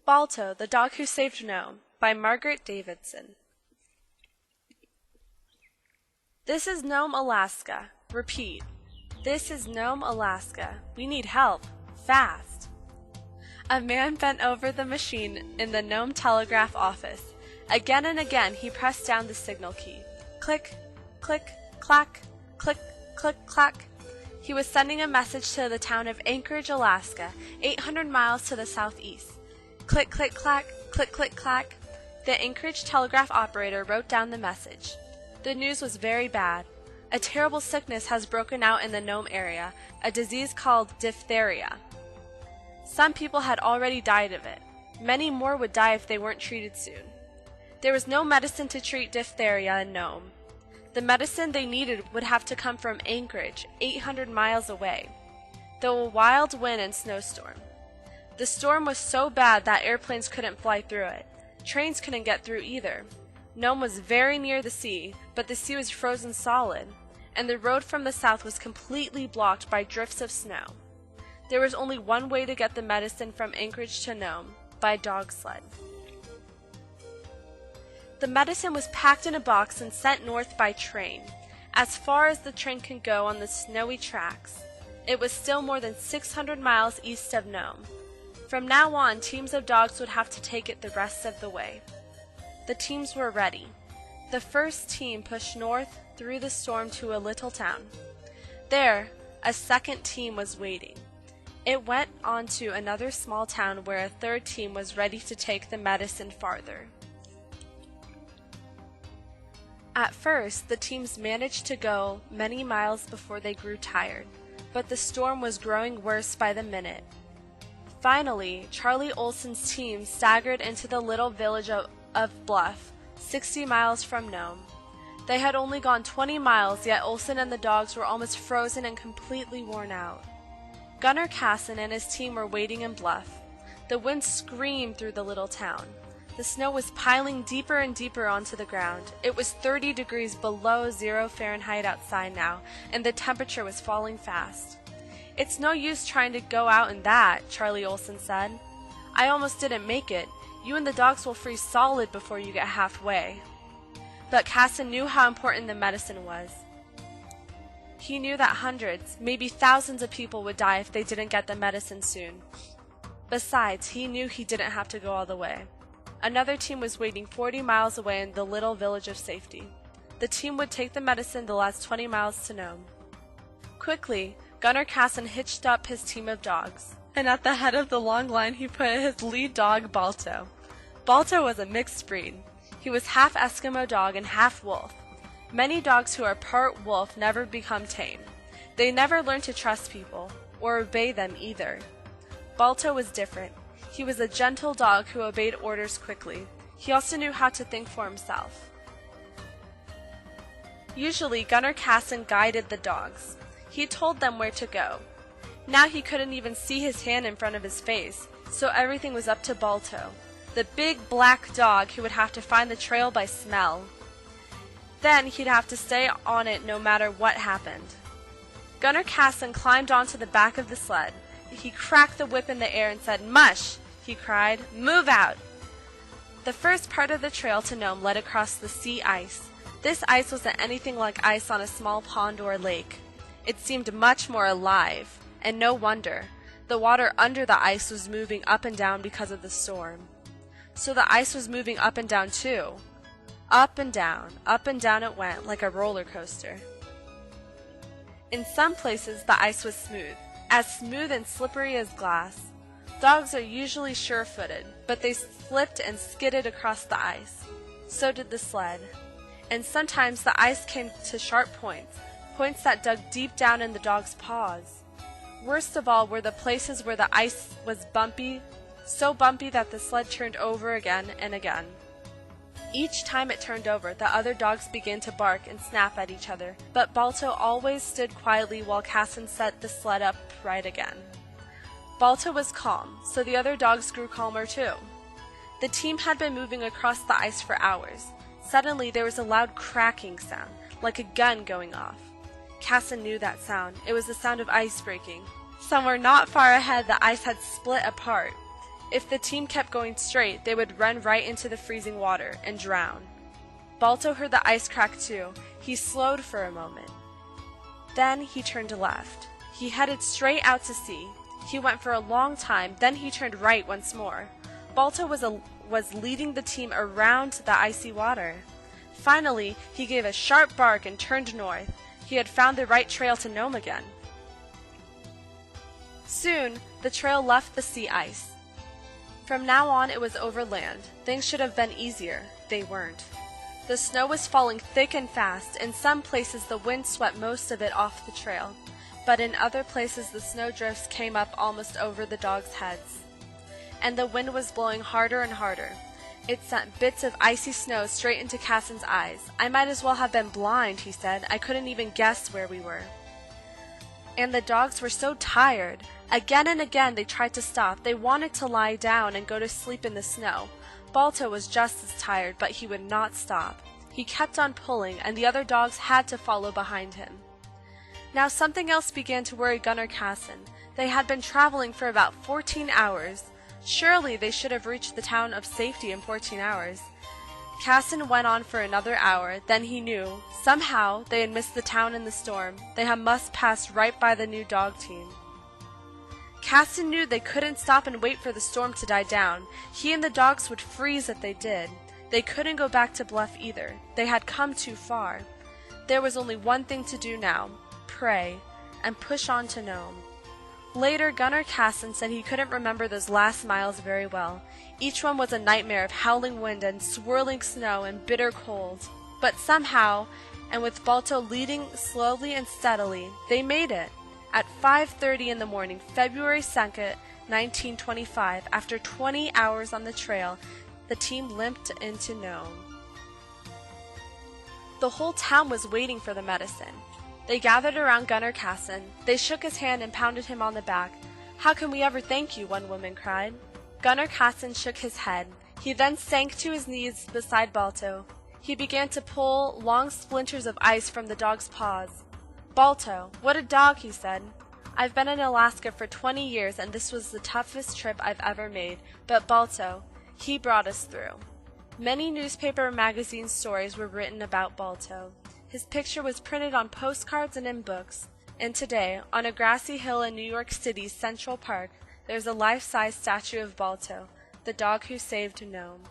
Balto, the Dog Who Saved Nome by Margaret Davidson. This is Nome, Alaska. Repeat. This is Nome, Alaska. We need help. Fast. A man bent over the machine in the Nome telegraph office. Again and again he pressed down the signal key. Click, click, clack, click, click, clack. He was sending a message to the town of Anchorage, Alaska, 800 miles to the southeast. Click, click, clack, click, click, clack. The Anchorage telegraph operator wrote down the message. The news was very bad. A terrible sickness has broken out in the Nome area, a disease called Difteria. Some people had already died of it. Many more would die if they weren't treated soon. There was no medicine to treat diphtheria in Nome. The medicine they needed would have to come from Anchorage, 800 miles away, though a wild wind and snowstorm. The storm was so bad that airplanes couldn't fly through it. Trains couldn't get through either. Nome was very near the sea, but the sea was frozen solid, and the road from the south was completely blocked by drifts of snow. There was only one way to get the medicine from Anchorage to Nome, by dog sled. The medicine was packed in a box and sent north by train, as far as the train could go on the snowy tracks. It was still more than 600 miles east of Nome. From now on, teams of dogs would have to take it the rest of the way. The teams were ready. The first team pushed north through the storm to a little town. There, a second team was waiting. It went on to another small town where a third team was ready to take the medicine farther. At first, the teams managed to go many miles before they grew tired, but the storm was growing worse by the minute. Finally, Charlie Olson's team staggered into the little village of Bluff, 60 miles from Nome. They had only gone 20 miles, yet Olson and the dogs were almost frozen and completely worn out. Gunnar Casson and his team were waiting in Bluff. The wind screamed through the little town. The snow was piling deeper and deeper onto the ground. It was 30 degrees below 0 Fahrenheit outside now, and the temperature was falling fast. "It's no use trying to go out in that," Charlie Olson said. "I almost didn't make it. You and the dogs will freeze solid before you get halfway." But Casson knew how important the medicine was. He knew that hundreds, maybe thousands of people would die if they didn't get the medicine soon. Besides, he knew he didn't have to go all the way. Another team was waiting 40 miles away in the little village of safety. The team would take the medicine the last 20 miles to Nome. Quickly, Gunnar Casson hitched up his team of dogs, and at the head of the long line he put his lead dog, Balto. Balto was a mixed breed. He was half Eskimo dog and half wolf. Many dogs who are part wolf never become tame. They never learn to trust people, or obey them either. Balto was different. He was a gentle dog who obeyed orders quickly. He also knew how to think for himself. Usually, Gunnar Casson guided the dogs. He told them where to go. Now he couldn't even see his hand in front of his face, so everything was up to Balto, the big black dog who would have to find the trail by smell. Then he'd have to stay on it no matter what happened. Gunnar Casson climbed onto the back of the sled. He cracked the whip in the air and said, "Mush!" he cried. "Move out!" The first part of the trail to Nome led across the sea ice. This ice wasn't anything like ice on a small pond or lake. It seemed much more alive, and no wonder. The water under the ice was moving up and down because of the storm. So the ice was moving up and down too. Up and down it went like a roller coaster. In some places the ice was smooth and slippery as glass. Dogs are usually sure-footed, but they slipped and skidded across the ice. So did the sled. And sometimes the ice came to sharp points that dug deep down in the dog's paws. Worst of all were the places where the ice was bumpy, so bumpy that the sled turned over again and again. Each time it turned over, the other dogs began to bark and snap at each other, but Balto always stood quietly while Casson set the sled up right again. Balto was calm, so the other dogs grew calmer too. The team had been moving across the ice for hours. Suddenly there was a loud cracking sound, like a gun going off. Casson knew that sound. It was the sound of ice breaking. Somewhere not far ahead, the ice had split apart. If the team kept going straight, they would run right into the freezing water and drown. Balto heard the ice crack too. He slowed for a moment. Then he turned left. He headed straight out to sea. He went for a long time, then he turned right once more. Balto was leading the team around the icy water. Finally, he gave a sharp bark and turned north. He had found the right trail to Nome again. Soon, the trail left the sea ice. From now on, it was over land. Things should have been easier. They weren't. The snow was falling thick and fast. In some places, the wind swept most of it off the trail, but in other places, the snowdrifts came up almost over the dogs' heads. And the wind was blowing harder and harder. It sent bits of icy snow straight into Cassen's eyes. I might as well have been blind, he said. I couldn't even guess where we were. And the dogs were so tired. Again and again they tried to stop. They wanted to lie down and go to sleep in the snow. Balto was just as tired, but he would not stop. He kept on pulling, and the other dogs had to follow behind him. Now something else began to worry Gunnar Kassen. They had been traveling for about 14 hours. Surely they should have reached the town of safety in 14 hours. Kassen went on for another hour, then he knew. Somehow they had missed the town in the storm. They had must pass right by the new dog team. Kassen knew they couldn't stop and wait for the storm to die down. He and the dogs would freeze if they did. They couldn't go back to Bluff either. They had come too far. There was only one thing to do now: pray, and push on to Nome. Later, Gunnar Kassen said he couldn't remember those last miles very well. Each one was a nightmare of howling wind and swirling snow and bitter cold. But somehow, and with Balto leading slowly and steadily, they made it. At 5:30 in the morning, February 2nd, 1925, after 20 hours on the trail, the team limped into Nome. The whole town was waiting for the medicine. They gathered around Gunnar Kassen. They shook his hand and pounded him on the back. "How can we ever thank you?" one woman cried. Gunnar Kassen shook his head. He then sank to his knees beside Balto. He began to pull long splinters of ice from the dog's paws. "Balto, what a dog," he said. "I've been in Alaska for 20 years and this was the toughest trip I've ever made, but Balto, he brought us through." Many newspaper and magazine stories were written about Balto. His picture was printed on postcards and in books. And today, on a grassy hill in New York City's Central Park, there's a life-size statue of Balto, the dog who saved Nome.